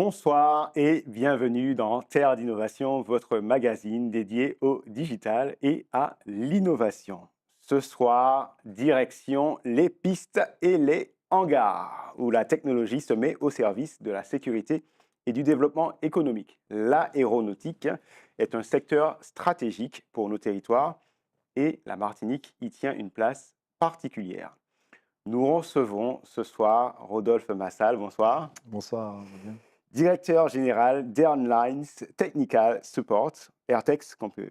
Bonsoir et bienvenue dans Terre d'innovation, votre magazine dédié au digital et à l'innovation. Ce soir, direction les pistes et les hangars, où la technologie se met au service de la sécurité et du développement économique. L'aéronautique est un secteur stratégique pour nos territoires et la Martinique y tient une place particulière. Nous recevons ce soir Rodolphe Massal, bonsoir. Bonsoir, Damien. Directeur général d'Airlines Technical Support, Airtex, On peut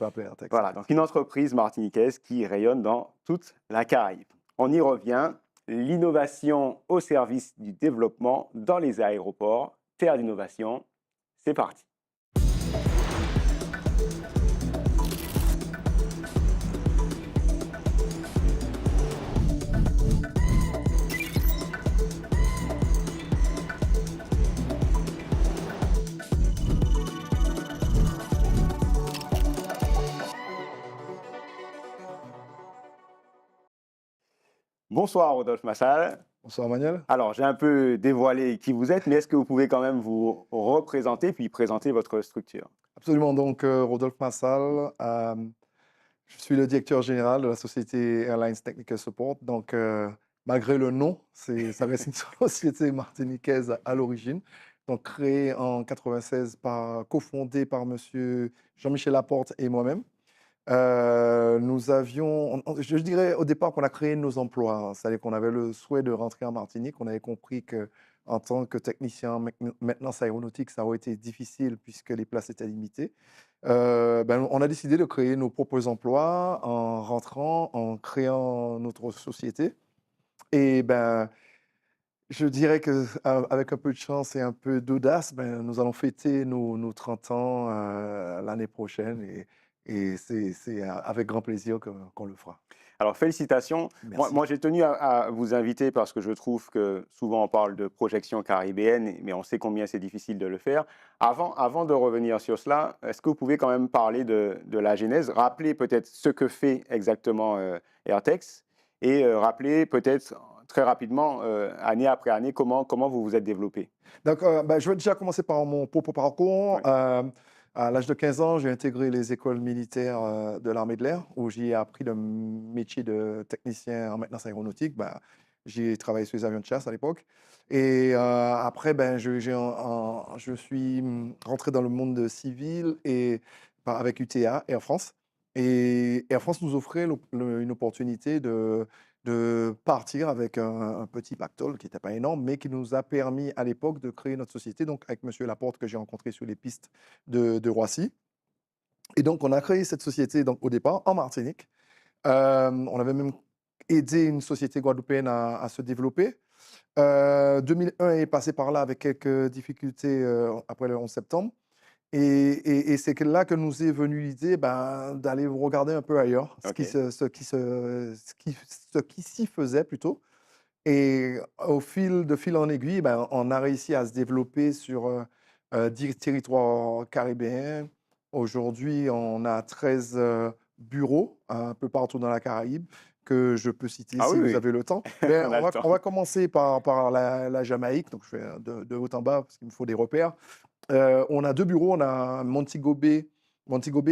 appeler un texte. voilà, donc une entreprise martiniquaise qui rayonne dans toute la Caraïbe. On y revient, l'innovation au service du développement dans les aéroports, Terre d'innovation, c'est parti. Bonsoir Rodolphe Massal. Bonsoir, Manuel. Alors, j'ai un peu dévoilé qui vous êtes, mais est-ce que vous pouvez quand même vous représenter puis présenter votre structure? Absolument. Donc, Rodolphe Massal, je suis le directeur général de la société Airlines Technical Support. Donc, malgré le nom, ça reste une société martiniquaise à l'origine. Donc, créée en 96, cofondée par Monsieur Jean-Michel Laporte et moi-même. Nous avions, je dirais au départ qu'on a créé nos emplois, c'est-à-dire qu'on avait le souhait de rentrer en Martinique. On avait compris que en tant que technicien en maintenance aéronautique, ça aurait été difficile puisque les places étaient limitées. On a décidé de créer nos propres emplois en rentrant, en créant notre société. Et je dirais qu'avec un peu de chance et un peu d'audace, nous allons fêter nos 30 ans l'année prochaine. Et c'est avec grand plaisir qu'on le fera. Alors, félicitations. Moi, Merci. moi, j'ai tenu à vous inviter parce que je trouve que souvent on parle de projection caribéenne, mais on sait combien c'est difficile de le faire. Avant de revenir sur cela, est-ce que vous pouvez quand même parler de la genèse, rappeler peut-être ce que fait exactement Airtex et rappeler peut-être très rapidement, année après année, comment vous vous êtes développé? Donc, je vais déjà commencer par mon propre parcours. Oui. À l'âge de 15 ans, j'ai intégré les écoles militaires de l'armée de l'air, où j'ai appris le métier de technicien en maintenance aéronautique. J'ai travaillé sur les avions de chasse à l'époque. Et après, je suis rentré dans le monde civil avec UTA, Air France. Et Air France nous offrait une opportunité de partir avec un petit pactole qui n'était pas énorme, mais qui nous a permis à l'époque de créer notre société, donc avec Monsieur Laporte que j'ai rencontré sur les pistes de Roissy. Et donc, on a créé cette société donc, au départ en Martinique. On avait même aidé une société guadeloupéenne à se développer. 2001 est passé par là avec quelques difficultés après le 11 septembre. Et c'est là que nous est venue l'idée d'aller regarder un peu ailleurs OK. ce qui s'y faisait plutôt. Et de fil en aiguille, on a réussi à se développer sur 10 territoires caribéens. Aujourd'hui, on a 13 bureaux un peu partout dans la Caraïbe que je peux citer Ah si oui, vous oui, avez le temps. Mais on a le temps. on va commencer par la Jamaïque. Donc, je fais de haut en bas parce qu'il me faut des repères. On a 2 bureaux, on a Montego Bay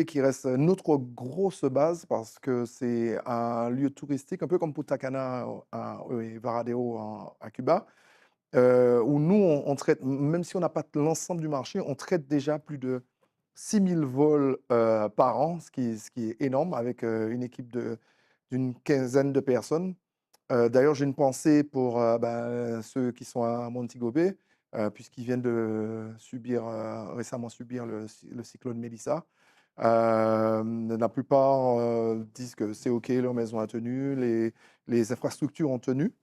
qui reste notre grosse base parce que c'est un lieu touristique, un peu comme Punta Cana et Varadero à Cuba, où nous, on traite, même si on n'a pas l'ensemble du marché, on traite déjà plus de 6000 vols par an, ce qui est énorme, avec une équipe d'une quinzaine de personnes. D'ailleurs, j'ai une pensée pour ceux qui sont à Montego Bay, puisqu'ils viennent de récemment subir le cyclone Melissa. La plupart disent que c'est OK, leur maison a tenu, les infrastructures ont tenu.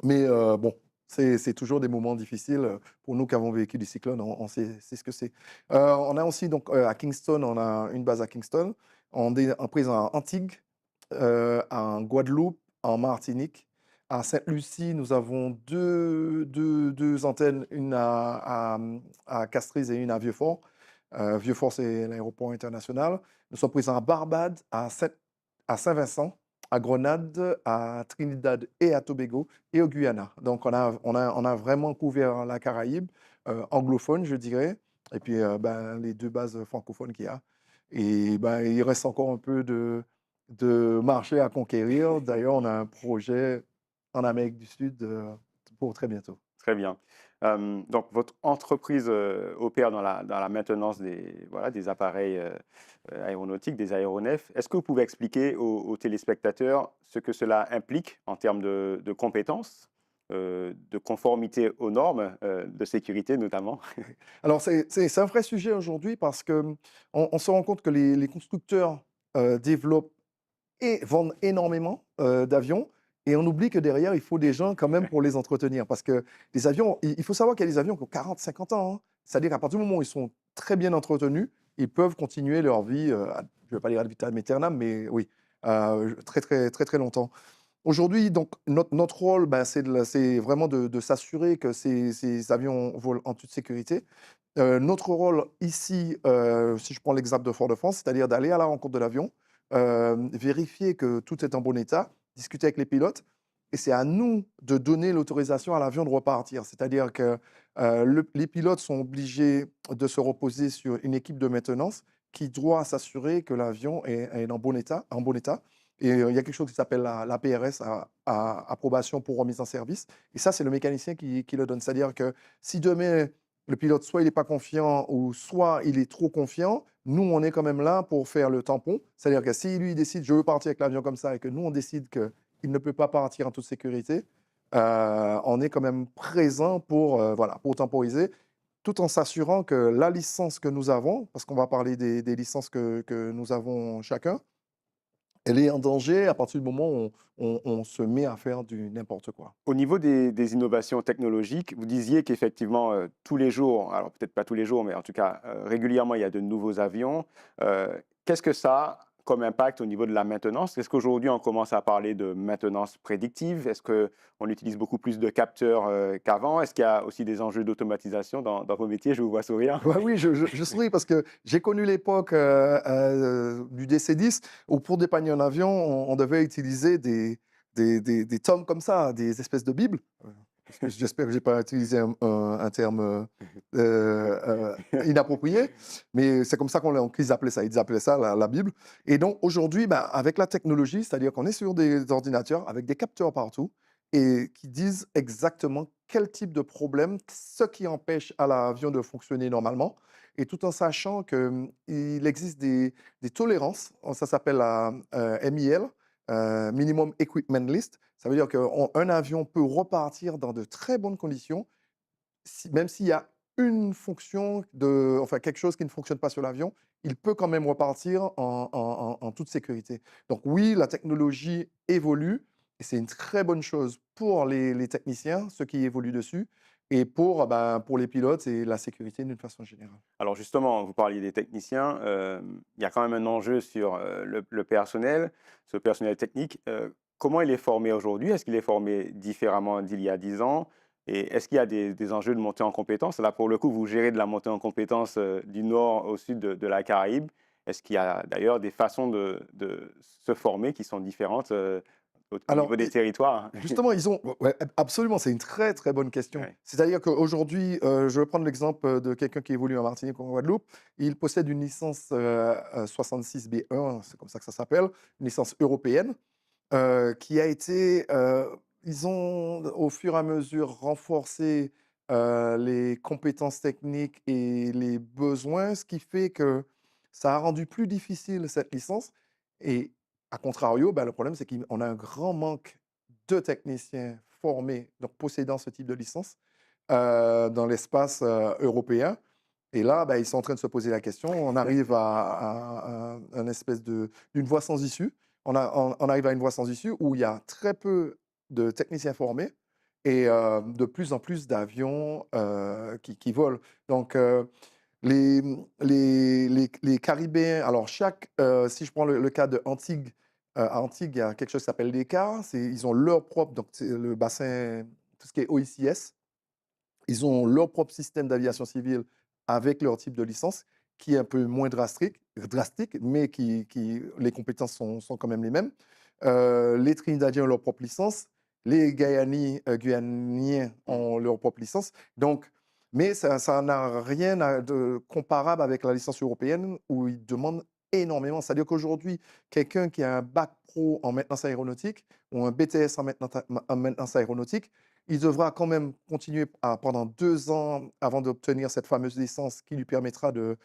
Mais bon, c'est toujours des moments difficiles. Pour nous qui avons vécu du cyclone, on sait ce que c'est. On a aussi donc à Kingston, on a une base à Kingston. On est en prise en Antigua, en Guadeloupe, en Martinique. À Sainte-Lucie, nous avons deux antennes, une à Castries et une à Vieux-Fort. Vieux-Fort, c'est l'aéroport international. Nous sommes présents à Barbade, à Saint-Vincent, à Grenade, à Trinidad et à Tobago et au Guyana. Donc, on a vraiment couvert la Caraïbe. anglophones, je dirais, et puis ben, les 2 bases francophones qu'il y a. Et ben, il reste encore un peu de marché à conquérir. D'ailleurs, on a un projet en Amérique du Sud pour très bientôt. Très bien. Donc votre entreprise, opère dans la maintenance des voilà, des appareils, aéronautiques, des aéronefs. Est-ce que vous pouvez expliquer aux téléspectateurs ce que cela implique en termes de compétences, de conformité aux normes, de sécurité notamment? Alors c'est un vrai sujet aujourd'hui parce que, on se rend compte que les constructeurs, développent et vendent énormément, d'avions, et on oublie que derrière, il faut des gens quand même pour les entretenir. Parce que les avions, il faut savoir qu'il y a des avions qui ont 40-50 ans, hein. C'est-à-dire qu'à partir du moment où ils sont très bien entretenus, ils peuvent continuer leur vie, je ne vais pas dire ad vitam aeternam, mais oui, très, très, très, très longtemps. Aujourd'hui, donc notre rôle, ben, c'est vraiment de s'assurer que ces avions volent en toute sécurité. Notre rôle ici, si je prends l'exemple de Fort-de-France, c'est-à-dire d'aller à la rencontre de l'avion, vérifier que tout est en bon état, discuter avec les pilotes, et c'est à nous de donner l'autorisation à l'avion de repartir. C'est-à-dire que, les pilotes sont obligés de se reposer sur une équipe de maintenance qui doit s'assurer que l'avion est en bon état, et il y a quelque chose qui s'appelle la PRS, approbation pour remise en service, et ça, c'est le mécanicien qui le donne. C'est-à-dire que si demain le pilote, soit il n'est pas confiant ou soit il est trop confiant, nous, on est quand même là pour faire le tampon. C'est-à-dire que si lui il décide: «Je veux partir avec l'avion comme ça», et que nous, on décide qu'il ne peut pas partir en toute sécurité, on est quand même présent pour, voilà, pour temporiser, tout en s'assurant que la licence que nous avons, parce qu'on va parler des licences que nous avons chacun, elle est en danger à partir du moment où on se met à faire du n'importe quoi. Au niveau des innovations technologiques, vous disiez qu'effectivement, tous les jours, alors peut-être pas tous les jours, mais en tout cas, régulièrement, il y a de nouveaux avions. Heu, Qu'est-ce que ça a comme impact au niveau de la maintenance? Est-ce qu'aujourd'hui, on commence à parler de maintenance prédictive? Est-ce qu'on utilise beaucoup plus de capteurs, qu'avant? Est-ce qu'il y a aussi des enjeux d'automatisation dans vos métiers? Je vous vois sourire. Ouais, oui, je souris parce que j'ai connu l'époque, du DC-10 où pour dépanner un avion, on devait utiliser des tomes comme ça, des espèces de bibles, parce que j'espère que j'ai pas utilisé un terme, inapproprié, mais c'est comme ça qu'ils appelaient ça. Ils appelaient ça la Bible, et donc aujourd'hui, bah, avec la technologie, c'est-à-dire qu'on est sur des ordinateurs avec des capteurs partout et qui disent exactement quel type de problème, ce qui empêche à l'avion de fonctionner normalement, et tout en sachant qu'il existe des tolérances, ça s'appelle la MIL, Minimum Equipment List. Ça veut dire qu'un avion peut repartir dans de très bonnes conditions, même s'il y a une fonction, enfin quelque chose qui ne fonctionne pas sur l'avion, il peut quand même repartir en toute sécurité. Donc oui, la technologie évolue, et c'est une très bonne chose pour les techniciens, ceux qui évoluent dessus, et ben, pour les pilotes et la sécurité d'une façon générale. Alors justement, vous parliez des techniciens, il y a quand même un enjeu sur, le personnel, ce personnel technique. Comment il est formé aujourd'hui? Est-ce qu'il est formé différemment d'il y a 10 ans? Et est-ce qu'il y a des enjeux de montée en compétences? Là, pour le coup, vous gérez de la montée en compétences, du nord au sud de la Caraïbe. Est-ce qu'il y a d'ailleurs des façons de se former qui sont différentes, au Alors, niveau des territoires? justement, ils ont ouais, absolument, c'est une très, très bonne question. Ouais. C'est-à-dire qu'aujourd'hui, je vais prendre l'exemple de quelqu'un qui évolue en Martinique ou en Guadeloupe. Il possède une licence, 66B1, c'est comme ça que ça s'appelle, une licence européenne, qui a été, ils ont au fur et à mesure renforcé, les compétences techniques et les besoins, ce qui fait que ça a rendu plus difficile cette licence, et à contrario, bah, le problème, c'est qu'on a un grand manque de techniciens formés, donc possédant ce type de licence, dans l'espace, européen, et là, bah, ils sont en train de se poser la question. On arrive à un espèce d'une voie sans issue. On arrive à une voie sans issue où il y a très peu de techniciens formés et de plus en plus d'avions, qui volent. Donc les Caribéens, alors si je prends le cas de Antigua, à Antigua, il y a quelque chose qui s'appelle l'ECA, ils ont leur propre, donc c'est le bassin, tout ce qui est OICS, ils ont leur propre système d'aviation civile avec leur type de licence qui est un peu moins drastique, mais les compétences sont quand même les mêmes. Les Trinidadiens ont leur propre licence, les Guyanais ont leur propre licence. Donc, Mais ça n'a rien de comparable avec la licence européenne où ils demandent énormément. C'est-à-dire qu'aujourd'hui, quelqu'un qui a un bac pro en maintenance aéronautique ou un BTS en maintenance aéronautique, il devra quand même continuer pendant 2 ans avant d'obtenir cette fameuse licence qui lui permettra de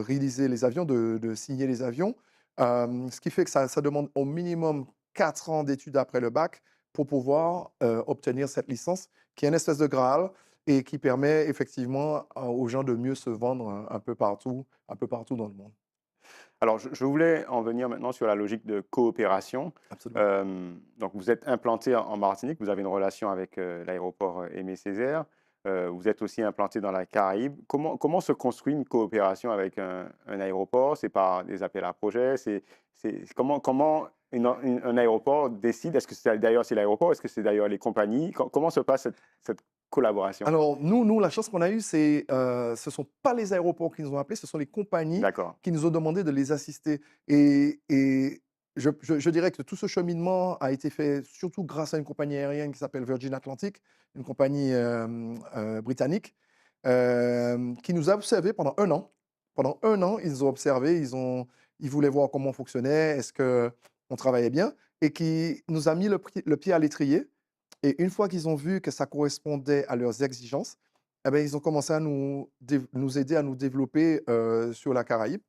réaliser les avions, de signer les avions. Ce qui fait que ça demande au minimum 4 ans d'études après le bac pour pouvoir obtenir cette licence, qui est une espèce de Graal et qui permet effectivement aux gens de mieux se vendre un peu partout dans le monde. Alors, je voulais en venir maintenant sur la logique de coopération. Absolument. Donc, vous êtes implanté en Martinique, vous avez une relation avec l'aéroport Aimé Césaire. Vous êtes aussi implanté dans la Caraïbe. Comment se construit une coopération avec un aéroport? C'est par des appels à projets? Comment un aéroport décide? Est-ce que c'est l'aéroport? Est-ce que c'est d'ailleurs les compagnies? Comment se passe cette collaboration? Alors nous, la chance qu'on a eue, ce ne sont pas les aéroports qui nous ont appelés, ce sont les compagnies D'accord. qui nous ont demandé de les assister et je dirais que tout ce cheminement a été fait surtout grâce à une compagnie aérienne qui s'appelle Virgin Atlantic, une compagnie, britannique, qui nous a observés pendant 1 an. Pendant 1 an, ils nous ont observés, ils voulaient voir comment on fonctionnait, est-ce qu'on travaillait bien et qui nous a mis le pied à l'étrier et une fois qu'ils ont vu que ça correspondait à leurs exigences, eh beh, ils ont commencé à nous aider à nous développer, sur la Caraïbe.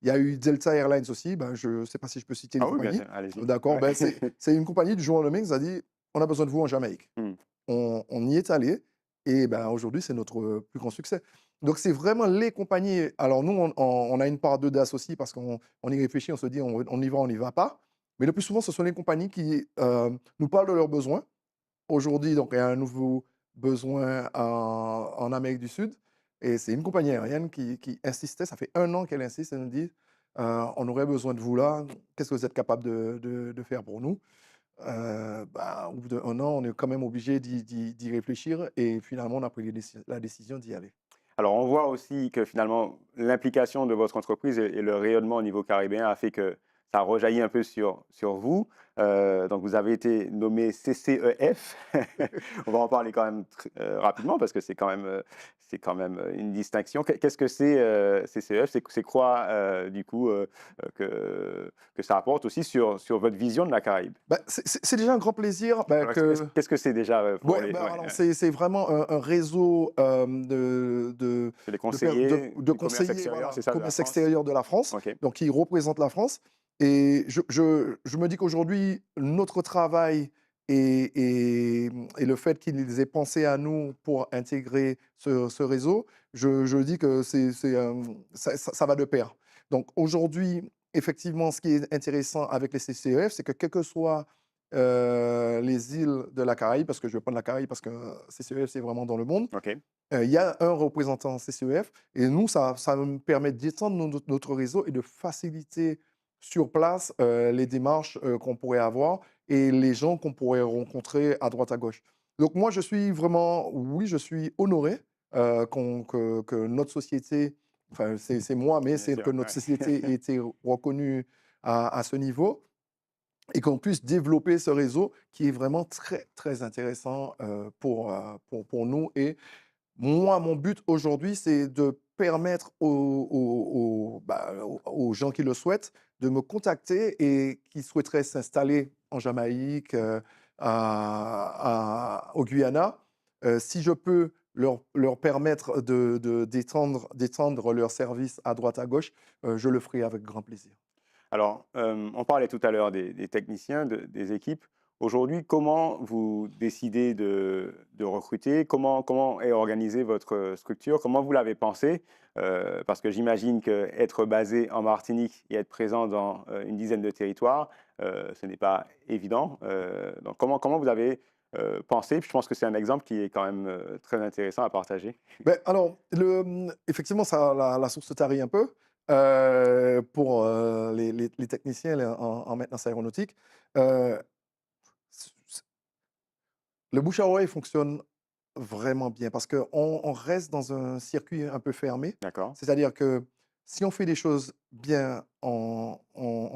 Il y a eu Delta Airlines aussi, ben, je ne sais pas si je peux citer une Ah oui, bien compagnie. sûr, allez-y. D'accord, Ouais. ben, c'est une compagnie du jour au lendemain qui nous a dit: «On a besoin de vous en Jamaïque». Hmm. On y est allé et ben, aujourd'hui, c'est notre, plus grand succès. Donc c'est vraiment les compagnies alors nous, on a une part d'audace aussi parce qu'on y réfléchit, on se dit: «On y va, on n'y va pas». Mais le plus souvent, ce sont les compagnies qui, nous parlent de leurs besoins. Aujourd'hui, donc il y a un nouveau besoin en Amérique du Sud et c'est une compagnie aérienne qui insistait, ça fait 1 an qu'elle insiste, elle nous dit: «On aurait besoin de vous là, qu'est-ce que vous êtes capable de faire pour nous?» Bah, au bout d'1 an, on est quand même obligé d'y réfléchir et finalement on a pris la décision d'y aller. Alors, on voit aussi que finalement, l'implication de votre entreprise et le rayonnement au niveau caribéen a fait que ça rejaillit un peu sur vous. Donc, vous avez été nommé CCEF. On va en parler quand même rapidement parce que c'est quand même une distinction. Qu'est-ce que c'est CCEF? C'est quoi, du coup, que ça apporte aussi sur votre vision de la Caraïbe? Bah, c'est déjà un grand plaisir, bah, Alors, Qu'est-ce que qu'est-ce que c'est déjà pour ouais, les, bah, ouais, alors c'est vraiment un réseau, c'est les de conseillers du commerce conseillers, extérieur, voilà, c'est ça, de la commerce France? extérieur de la France, OK. donc qui représentent la France et je me dis qu'aujourd'hui, notre travail et le fait qu'ils aient pensé à nous pour intégrer ce réseau, je dis que ça va de pair. Donc aujourd'hui, effectivement, ce qui est intéressant avec les CCEF, c'est que quelles que soient, les îles de la Caraïbe, parce que je vais prendre la Caraïbe parce que CCEF, c'est vraiment dans le monde, OK. il y a un représentant CCEF et nous, ça me permet d'étendre notre réseau et de faciliter sur place, les démarches, qu'on pourrait avoir et les gens qu'on pourrait rencontrer à droite à gauche. Donc moi, je suis vraiment oui, je suis honoré, que notre société, enfin, c'est moi, mais Bien c'est que sûr, notre ouais. société ait été reconnue à ce niveau et qu'on puisse développer ce réseau qui est vraiment très, très intéressant, pour nous et moi, mon but aujourd'hui, c'est de permettre aux gens qui le souhaitent de me contacter et qui souhaiteraient s'installer en Jamaïque, au Guyana, si je peux leur permettre d'étendre leurs services à droite à gauche, je le ferai avec grand plaisir. Alors, on parlait tout à l'heure des techniciens, des équipes. Aujourd'hui, comment vous décidez de recruter? Comment est organisée votre structure? Comment vous l'avez pensée? Parce que j'imagine qu'être basé en Martinique et être présent dans une dizaine de territoires, ce n'est pas évident. Donc, comment vous avez pensé? Puis je pense que c'est un exemple qui est quand même très intéressant à partager. Beh, alors, effectivement, ça la source tarit un peu, pour, les techniciens en maintenance aéronautique. Heu, c c le bouche à oreille fonctionne vraiment bien parce qu'on on reste dans un circuit un peu fermé. D'accord? C'est-à-dire que si on fait des choses bien, on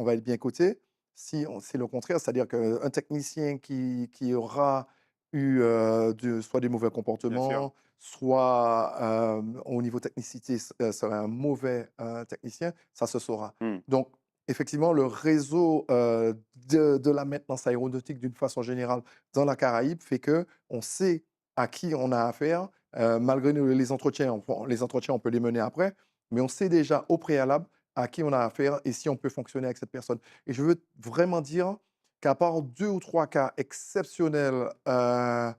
va être bien coté. Si c'est le contraire, c'est-à-dire qu'un technicien qui aura eu soit des mauvais Bien sûr. comportements, soit au niveau technicité, serait un mauvais technicien, ça se saura. Mmh. Donc, effectivement, le réseau de la maintenance aéronautique d'une façon générale dans la Caraïbe fait que on sait à qui on a affaire, malgré les entretiens. Les entretiens, on peut les mener après, mais on sait déjà au préalable à qui on a affaire et si on peut fonctionner avec cette personne. Et je veux vraiment dire qu'à part 2 ou 3 cas exceptionnels, heu,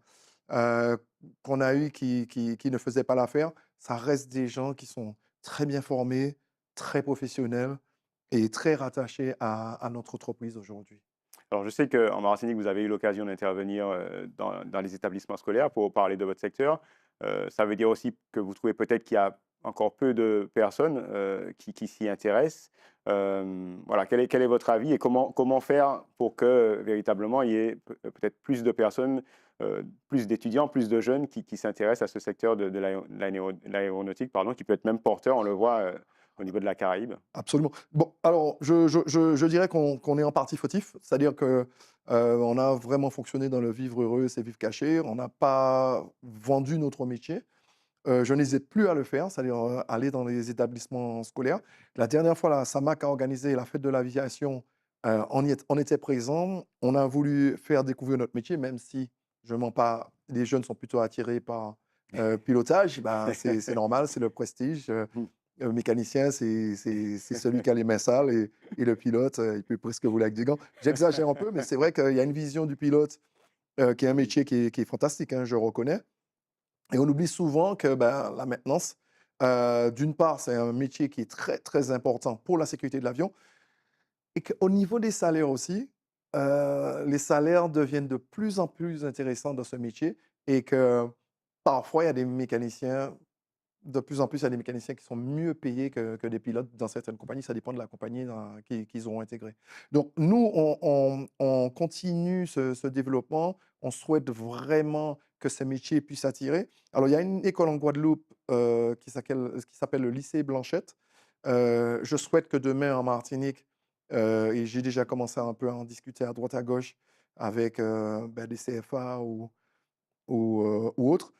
qu'on a eu qui ne faisaient pas l'affaire, ça reste des gens qui sont très bien formés, très professionnels et très rattachés à notre entreprise aujourd'hui. Alors, je sais qu'en Martinique, vous avez eu l'occasion d'intervenir dans les établissements scolaires pour parler de votre secteur. Ça veut dire aussi que vous trouvez peut-être qu'il y a encore peu de personnes qui s'y intéressent. Voilà, quel est votre avis et comment faire pour que véritablement il y ait peut-être plus de personnes, plus d'étudiants, plus de jeunes qui s'intéressent à ce secteur de l'aéronautique, pardon, qui peut être même porteur, on le voit au niveau de la Caraïbe. Absolument. Bon, alors je dirais qu'on est en partie fautif, c'est-à-dire que, on a vraiment fonctionné dans le vivre heureux, c'est vivre caché. On n'a pas vendu notre métier. Je n'hésite plus à le faire, c'est-à-dire, aller dans les établissements scolaires. La dernière fois, la SAMAC a organisé la fête de l'aviation, on était présents. On a voulu faire découvrir notre métier, même si, je mens pas, les jeunes sont plutôt attirés par, pilotage. Ben, c'est normal, c'est le prestige, mécanicien, c'est celui qui a les mains sales et le pilote, il peut presque voler avec des gants. J'exagère un peu, mais c'est vrai qu'il y a une vision du pilote, qui est un métier qui est fantastique, hein, je reconnais. Et on oublie souvent que, ben, la maintenance, d'une part, c'est un métier qui est très, très important pour la sécurité de l'avion et qu'au niveau des salaires aussi, les salaires deviennent de plus en plus intéressants dans ce métier et que parfois, il y a des mécaniciens de plus en plus, il y a des mécaniciens qui sont mieux payés que des pilotes dans certaines compagnies. Ça dépend de la compagnie qu'ils auront intégrée. Donc nous, on continue ce développement. On souhaite vraiment que ce métier puisse attirer. Alors, il y a une école en Guadeloupe qui s'appelle le lycée Blanchette. Je souhaite que demain, en Martinique, et j'ai déjà commencé un peu à en discuter à droite à gauche avec ben, des CFA ou autres,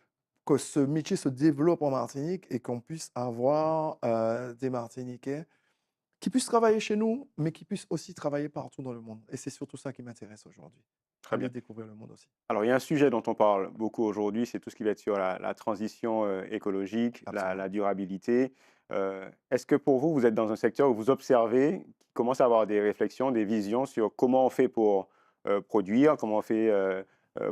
que ce métier se développe en Martinique et qu'on puisse avoir, des Martiniquais qui puissent travailler chez nous, mais qui puissent aussi travailler partout dans le monde et c'est surtout ça qui m'intéresse aujourd'hui, Très aller bien. découvrir le monde aussi. Alors, il y a un sujet dont on parle beaucoup aujourd'hui, c'est tout ce qui va être sur la transition écologique, Absolument. la durabilité. Est-ce que pour vous, vous êtes dans un secteur où vous observez, qui commence à avoir des réflexions, des visions sur comment on fait pour produire, comment on fait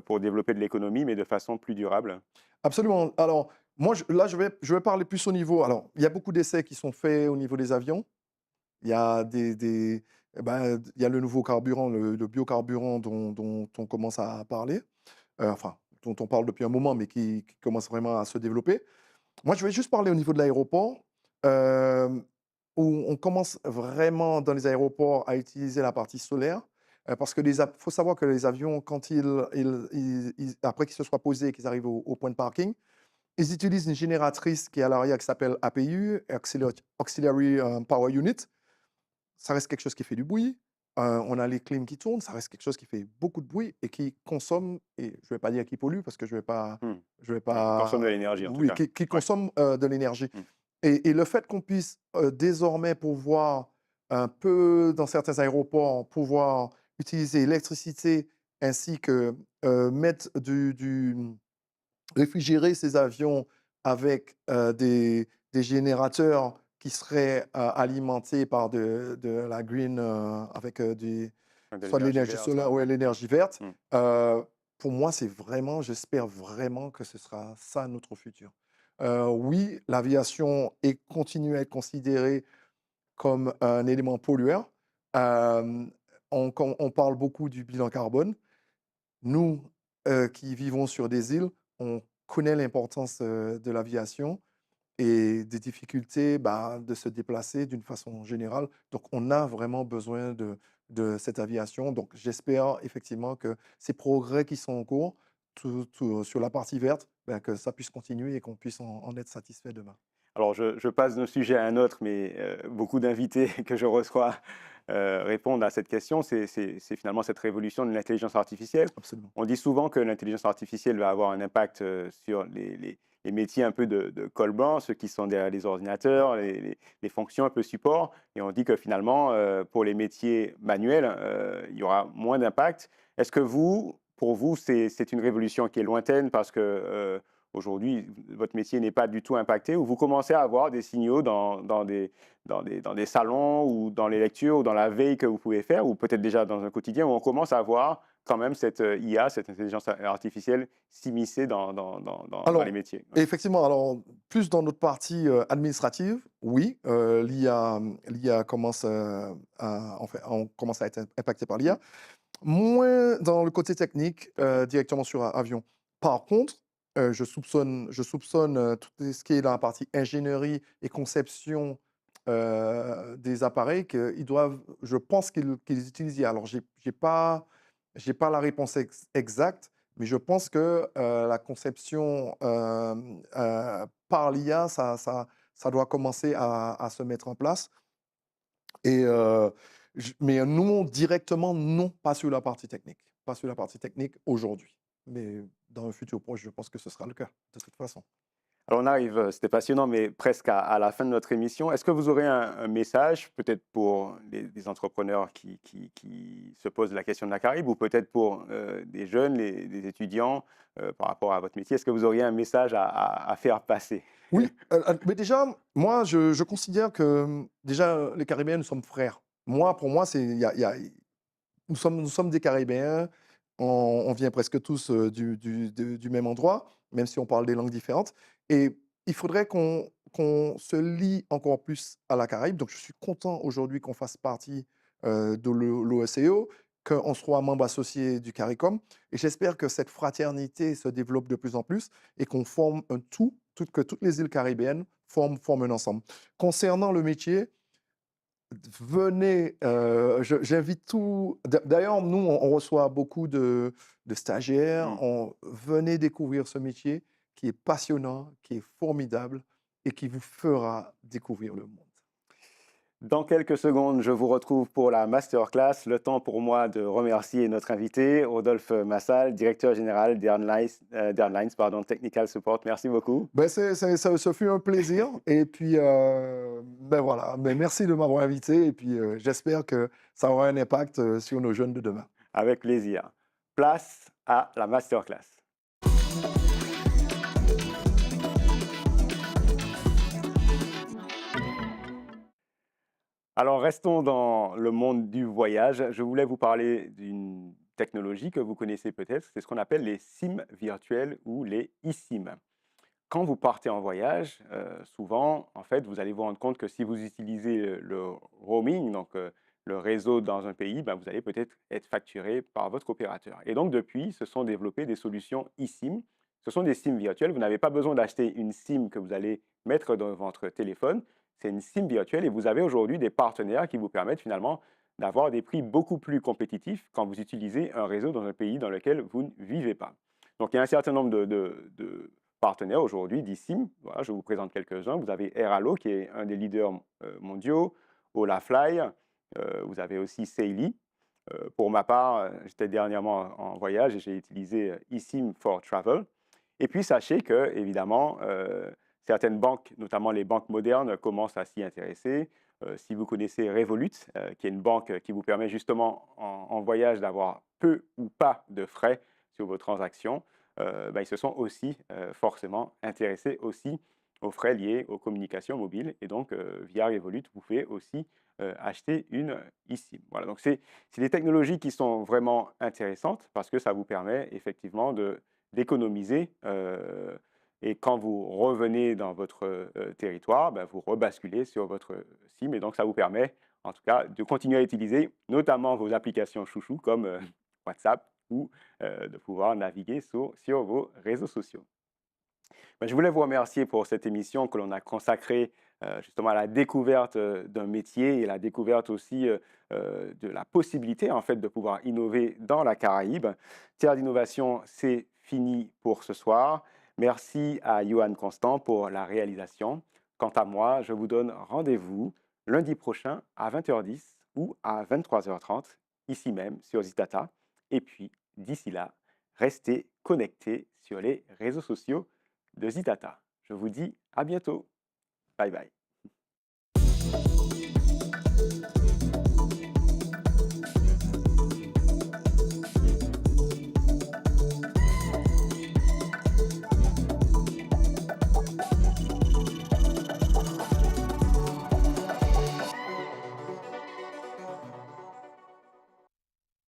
pour développer de l'économie, mais de façon plus durable? Absolument. Alors moi, je vais parler plus au niveau alors, il y a beaucoup d'essais qui sont faits au niveau des avions. Il y a il y a le nouveau carburant, le biocarburant dont on commence à parler, enfin, dont on parle depuis un moment, mais qui commence vraiment à se développer. Moi, je vais juste parler au niveau de l'aéroport, hem, où on commence vraiment dans les aéroports à utiliser la partie solaire, parce que faut savoir que les avions, quand après qu'ils se soient posés et qu'ils arrivent au point de parking, ils utilisent une génératrice qui est à l'arrière qui s'appelle APU, Auxiliary Power Unit. Ça reste quelque chose qui fait du bruit. On a les clims qui tournent, ça reste quelque chose qui fait beaucoup de bruit et qui consomme et je ne vais pas dire qui pollue parce que Hmm. je vais Ouais, qui consomme de pas l'énergie en tout oui, cas. qui Ouais. consomme, de l'énergie Hmm. et le fait qu'on puisse, désormais pouvoir un peu dans certains aéroports, pouvoir utiliser l'électricité ainsi que, mettre réfrigérer ces avions avec, des générateurs qui seraient, alimentés par de la green, avec, De soit de l'énergie l'énergie verte. solaire ou l'énergie verte. Hmm. Heu, pour moi, j'espère vraiment que ce sera ça notre futur. Oui, l'aviation continue à être considérée comme un élément pollueur. Hem, on parle beaucoup du bilan carbone. Nous, qui vivons sur des îles, on connaît l'importance, de l'aviation et des difficultés, bah, de se déplacer d'une façon générale. Donc on a vraiment besoin de cette aviation. Donc j'espère effectivement que ces progrès qui sont en cours, tout sur la partie verte, bah, que ça puisse continuer et qu'on puisse en être satisfait demain. Alors, je passe d'un sujet à un autre, mais beaucoup d'invités que je reçois répondre à cette question, c'est finalement cette révolution de l'intelligence artificielle. Absolument. On dit souvent que l'intelligence artificielle va avoir un impact sur les métiers un peu de col blanc, ceux qui sont derrière les ordinateurs, les fonctions un peu support. Et on dit que finalement, pour les métiers manuels, il y aura moins d'impact. Est-ce que pour vous, c'est une révolution qui est lointaine parce que aujourd'hui, votre métier n'est pas du tout impacté ou vous commencez à avoir des signaux dans des salons ou dans les lectures ou dans la veille que vous pouvez faire ou peut-être déjà dans un quotidien où on commence à voir quand même cette IA, cette intelligence artificielle s'immiscer dans les Alors, métiers. Ouais. effectivement, alors, plus dans notre partie administrative, oui, l'IA commence, on commence à être impacté par l'IA. Moins dans le côté technique, directement sur avion. Par contre, je soupçonne tout ce qui est dans la partie ingénierie et conception des appareils qu'ils doivent, je pense qu'ils utilisent IA. Alors, j'ai pas la réponse exacte, mais je pense que la conception par l'IA, ça doit commencer à se mettre en place. Et mais nous, directement, non, pas sur la partie technique. Pas sur la partie technique aujourd'hui. Mais dans un futur proche, je pense que ce sera le cas, de toute façon. Alors on arrive, c'était passionnant, mais presque à la fin de notre émission. Est-ce que vous aurez un message, peut-être pour les entrepreneurs qui se posent la question de la Caraïbe, ou peut-être pour des jeunes, des étudiants, par rapport à votre métier? Est-ce que vous auriez un message à faire passer? Oui, mais déjà, moi, je considère que, déjà, les Caribéens, nous sommes frères. Moi, pour moi, c'est il y a nous sommes des Caribéens, on vient presque tous, du même endroit, même si on parle des langues différentes et il faudrait qu'on se lie encore plus à la Caraïbe. Donc je suis content aujourd'hui qu'on fasse partie, de l'OSCE, qu'on soit membre associé du CARICOM et j'espère que cette fraternité se développe de plus en plus et qu'on forme un que toutes les îles caribéennes forment un ensemble. Concernant le métier, venez, j'invite tout d'ailleurs, nous, on reçoit beaucoup de stagiaires. Mm. Venez découvrir ce métier qui est passionnant, qui est formidable et qui vous fera découvrir le monde. Dans quelques secondes, je vous retrouve pour la masterclass. Le temps pour moi de remercier notre invité, Rodolphe Massal, directeur général d'Airlines, pardon, Technical Support. Merci beaucoup. Ben, ce fut un plaisir et puis, ben, voilà, mais merci de m'avoir invité et puis, j'espère que ça aura un impact, sur nos jeunes de demain. Avec plaisir. Place à la masterclass. Alors, restons dans le monde du voyage. Je voulais vous parler d'une technologie que vous connaissez peut-être. C'est ce qu'on appelle les SIM virtuels ou les eSIM. Quand vous partez en voyage, souvent, en fait, vous allez vous rendre compte que si vous utilisez le roaming, donc le réseau dans un pays, ben, vous allez peut-être être facturé par votre opérateur. Et donc, depuis, se sont développées des solutions eSIM. Ce sont des SIM virtuels. Vous n'avez pas besoin d'acheter une SIM que vous allez mettre dans votre téléphone. C'est une SIM virtuelle et vous avez aujourd'hui des partenaires qui vous permettent finalement d'avoir des prix beaucoup plus compétitifs quand vous utilisez un réseau dans un pays dans lequel vous ne vivez pas. Donc, il y a un certain nombre de partenaires aujourd'hui d'eSIM. Voilà, je vous présente quelques-uns. Vous avez Airalo, qui est un des leaders mondiaux, Olafly, vous avez aussi Saily. Pour ma part, j'étais dernièrement en voyage et j'ai utilisé eSIM for Travel. Et puis, sachez que, évidemment, certaines banques, notamment les banques modernes, commencent à s'y intéresser. Si vous connaissez Revolut, qui est une banque qui vous permet justement en voyage d'avoir peu ou pas de frais sur vos transactions, ben, ils se sont aussi forcément intéressés aussi aux frais liés aux communications mobiles. Et donc, via Revolut, vous pouvez aussi acheter une eSIM. Voilà, donc c'est des technologies qui sont vraiment intéressantes parce que ça vous permet effectivement d'économiser. Et quand vous revenez dans votre territoire, ben, vous rebasculez sur votre SIM et donc ça vous permet en tout cas de continuer à utiliser notamment vos applications chouchou comme WhatsApp ou de pouvoir naviguer sur vos réseaux sociaux. Ben, je voulais vous remercier pour cette émission que l'on a consacrée justement à la découverte d'un métier et la découverte aussi de la possibilité en fait de pouvoir innover dans la Caraïbe. Terre d'innovation, c'est fini pour ce soir. Merci à Johan Constant pour la réalisation. Quant à moi, je vous donne rendez-vous lundi prochain à 20h10 ou à 23h30, ici même sur Zitata. Et puis, d'ici là, restez connectés sur les réseaux sociaux de Zitata. Je vous dis à bientôt. Bye bye.